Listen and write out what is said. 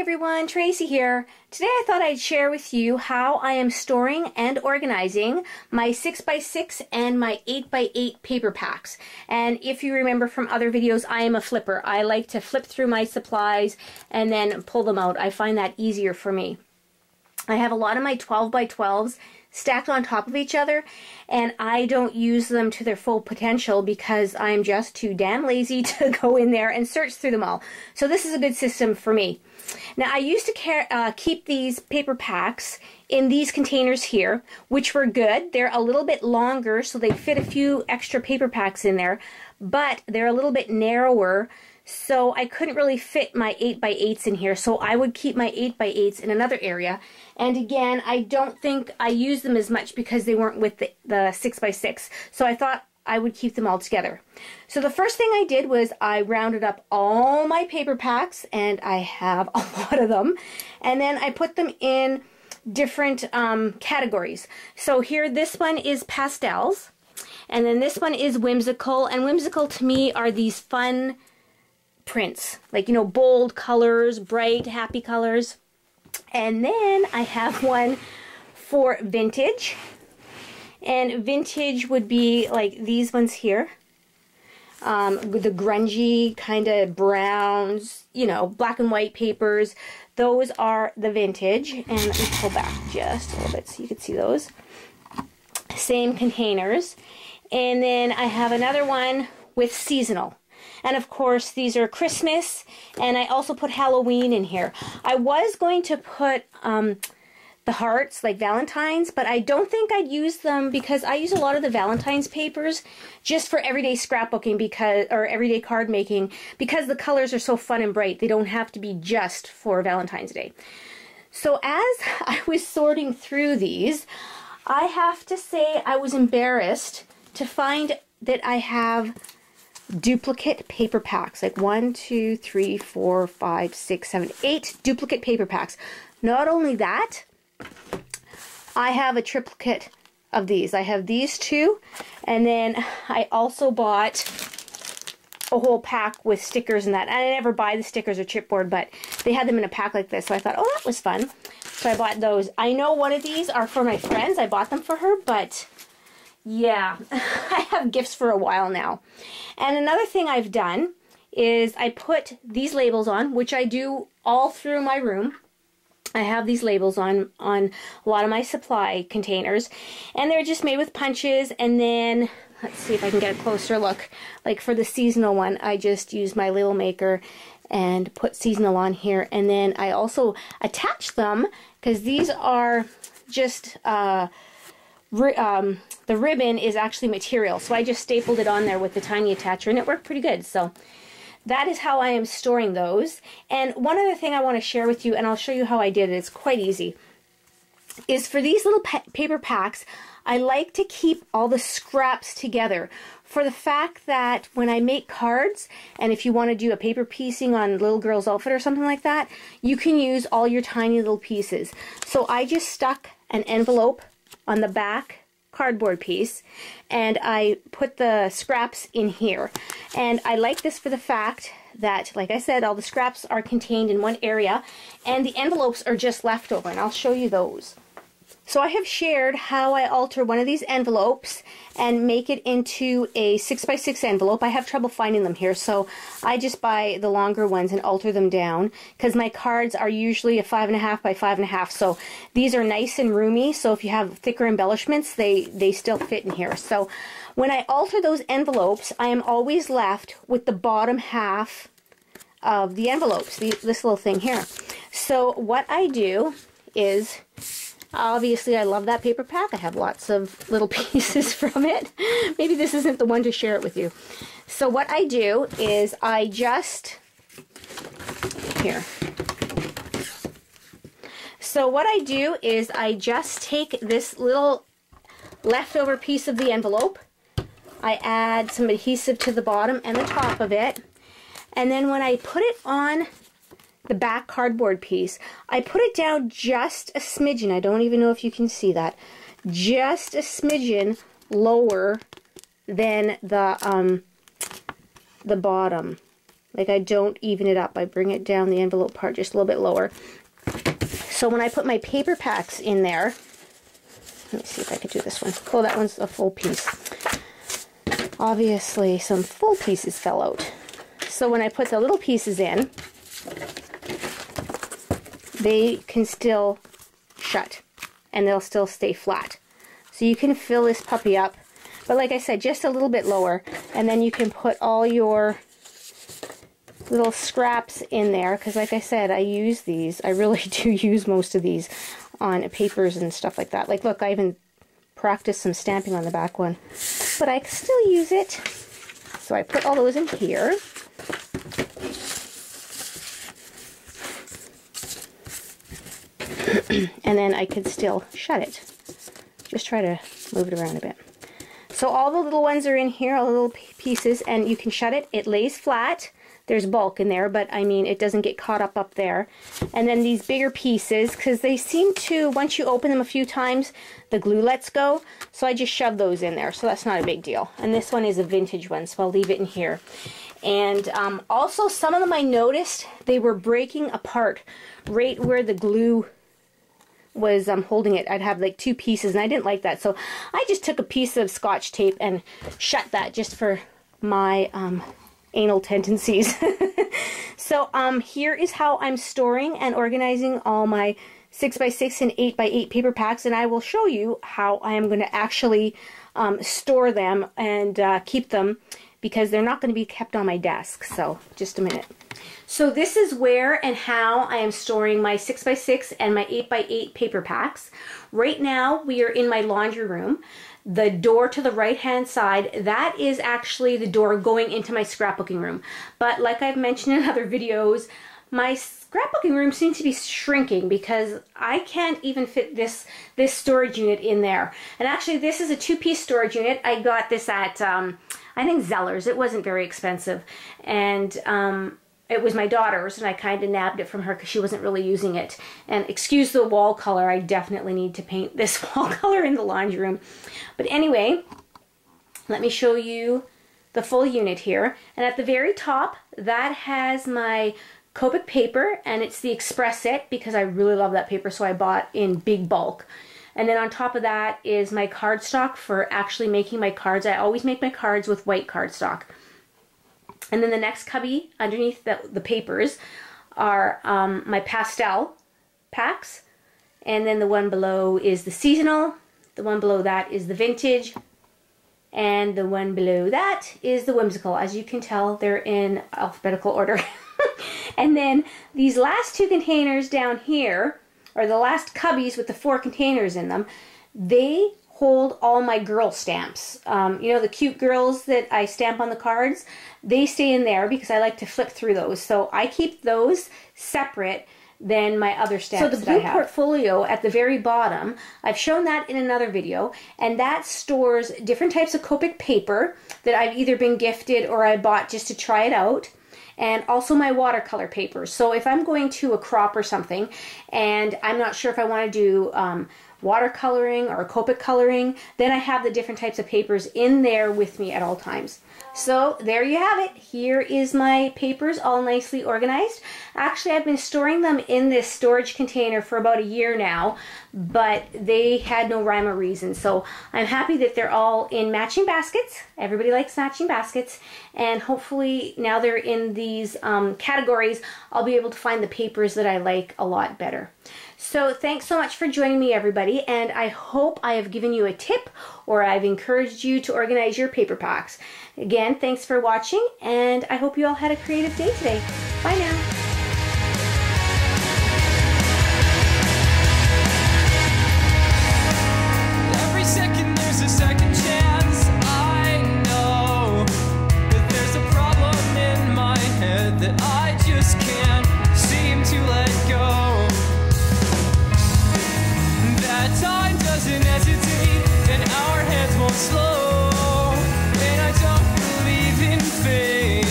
everyone, Tracy here. Today I thought I'd share with you how I am storing and organizing my 6x6 and my 8x8 paper packs. And if you remember from other videos, I am a flipper. I like to flip through my supplies and then pull them out. I find that easier for me. I have a lot of my 12x12s stacked on top of each other, and I don't use them to their full potential because I'm just too damn lazy to go in there and search through them all. So this is a good system for me. Now, I used to keep these paper packs in these containers here, which were good. They're a little bit longer, so they fit a few extra paper packs in there, but they're a little bit narrower, so I couldn't really fit my 8x8s in here, so I would keep my 8x8s in another area. And again, I don't think I used them as much because they weren't with the 6x6, so I thought I would keep them all together. So the first thing I did was I rounded up all my paper packs, and I have a lot of them, and then I put them in different categories. So here, this one is pastels, and then this one is whimsical, and whimsical to me are these fun prints, like, you know, bold colors, bright, happy colors. And then I have one for vintage, and vintage would be like these ones here, with the grungy kind of browns, you know, black and white papers. Those are the vintage, and let me pull back just a little bit so you can see those. Same containers. And then I have another one with seasonal. And of course, these are Christmas, and I also put Halloween in here. I was going to put the hearts, like Valentine's, but I don't think I'd use them because I use a lot of the Valentine's papers just for everyday scrapbooking or everyday card making, because the colors are so fun and bright. They don't have to be just for Valentine's Day. So as I was sorting through these, I have to say I was embarrassed to find that I have duplicate paper packs, like 1, 2, 3, 4, 5, 6, 7, 8 duplicate paper packs. Not only that, I have a triplicate of these. I have these two, and then I also bought a whole pack with stickers and that. I never buy the stickers or chipboard, but they had them in a pack like this, so I thought, oh, that was fun. So I bought those. I know one of these are for my friends. I bought them for her, but yeah, I have gifts for a while now. And another thing I've done is I put these labels on, which I do all through my room. I have these labels on a lot of my supply containers, and they're just made with punches. And then, let's see if I can get a closer look. Like for the seasonal one, I just used my label maker and put seasonal on here. And then I also attach them, because these are just the ribbon is actually material, so I just stapled it on there with the tiny attacher, and it worked pretty good. So that is how I am storing those. And one other thing I want to share with you, and I'll show you how I did it, it's quite easy, is for these little paper packs, I like to keep all the scraps together, for the fact that when I make cards, and if you want to do a paper piecing on a little girl's outfit or something like that, you can use all your tiny little pieces. So I just stuck an envelope on the back cardboard piece, and I put the scraps in here. And I like this for the fact that, like I said, all the scraps are contained in one area, and the envelopes are just leftover, and I'll show you those. So I have shared how I alter one of these envelopes and make it into a 6x6 envelope. I have trouble finding them here, so I just buy the longer ones and alter them down, because my cards are usually a 5.5 by 5.5, so these are nice and roomy, so if you have thicker embellishments, they still fit in here. So when I alter those envelopes, I am always left with the bottom half of the envelopes, this little thing here. So what I do is, obviously, I love that paper pack. I have lots of little pieces from it. Maybe this isn't the one to share it with you. So what I do is I just, here. So what I do is I just take this little leftover piece of the envelope. I add some adhesive to the bottom and the top of it. And then when I put it on the back cardboard piece, I put it down just a smidgen. I don't even know if you can see that. Just a smidgen lower than the bottom. Like I don't even it up. I bring it down the envelope part just a little bit lower. So when I put my paper packs in there, let me see if I can do this one. Oh, that one's a full piece. Obviously, some full pieces fell out. So when I put the little pieces in, they can still shut and they'll still stay flat. So you can fill this puppy up, but like I said, just a little bit lower, and then you can put all your little scraps in there, because like I said, I use these. I really do use most of these on papers and stuff like that. Like look, I even practiced some stamping on the back one, but I still use it. So I put all those in here. And then I could still shut it. Just try to move it around a bit. So all the little ones are in here, all the little pieces, and you can shut it. It lays flat. There's bulk in there, but I mean, it doesn't get caught up there. And then these bigger pieces, because they seem to, once you open them a few times, the glue lets go. So I just shove those in there, so that's not a big deal. And this one is a vintage one, so I'll leave it in here. And also, some of them I noticed, they were breaking apart right where the glue was holding it. I'd have like two pieces, and I didn't like that, so I just took a piece of Scotch tape and shut that, just for my anal tendencies. So here is how I'm storing and organizing all my 6x6 and 8x8 paper packs, and I will show you how I am going to actually store them and keep them, because they're not going to be kept on my desk. So just a minute. So this is where and how I am storing my 6x6 and my 8x8 paper packs. Right now we are in my laundry room. The door to the right hand side, that is actually the door going into my scrapbooking room. But like I've mentioned in other videos, my scrapbooking room seems to be shrinking because I can't even fit this storage unit in there. And actually this is a two-piece storage unit. I got this at I think Zellers. It wasn't very expensive, and it was my daughter's, and I kind of nabbed it from her because she wasn't really using it. And excuse the wall color, I definitely need to paint this wall color in the laundry room. But anyway, let me show you the full unit here. And at the very top, that has my Copic paper, and it's the Express Set because I really love that paper, so I bought in big bulk. And then on top of that is my cardstock for actually making my cards. I always make my cards with white cardstock. And then the next cubby underneath the papers are my pastel packs. And then the one below is the seasonal. The one below that is the vintage. And the one below that is the whimsical. As you can tell, they're in alphabetical order. And then these last two containers down here, or the last cubbies with the 4 containers in them, they hold all my girl stamps. You know, the cute girls that I stamp on the cards, they stay in there because I like to flip through those. So I keep those separate than my other stamps. So the blue portfolio at the very bottom, I've shown that in another video, and that stores different types of Copic paper that I've either been gifted or I bought just to try it out. And also my watercolor papers. So if I'm going to a crop or something and I'm not sure if I want to do watercoloring or Copic coloring, then I have the different types of papers in there with me at all times. So there you have it. Here is my papers all nicely organized. Actually, I've been storing them in this storage container for about a year now, but they had no rhyme or reason. So I'm happy that they're all in matching baskets. Everybody likes matching baskets. And hopefully now they're in these categories, I'll be able to find the papers that I like a lot better. So thanks so much for joining me, everybody, and I hope I have given you a tip or I've encouraged you to organize your paper packs. Again, thanks for watching, and I hope you all had a creative day today. Bye now. Every second there's a second chance. I know that there's a problem in my head that I just can't seem to let go. That time doesn't hesitate, and our heads won't slow. And I don't believe in fate.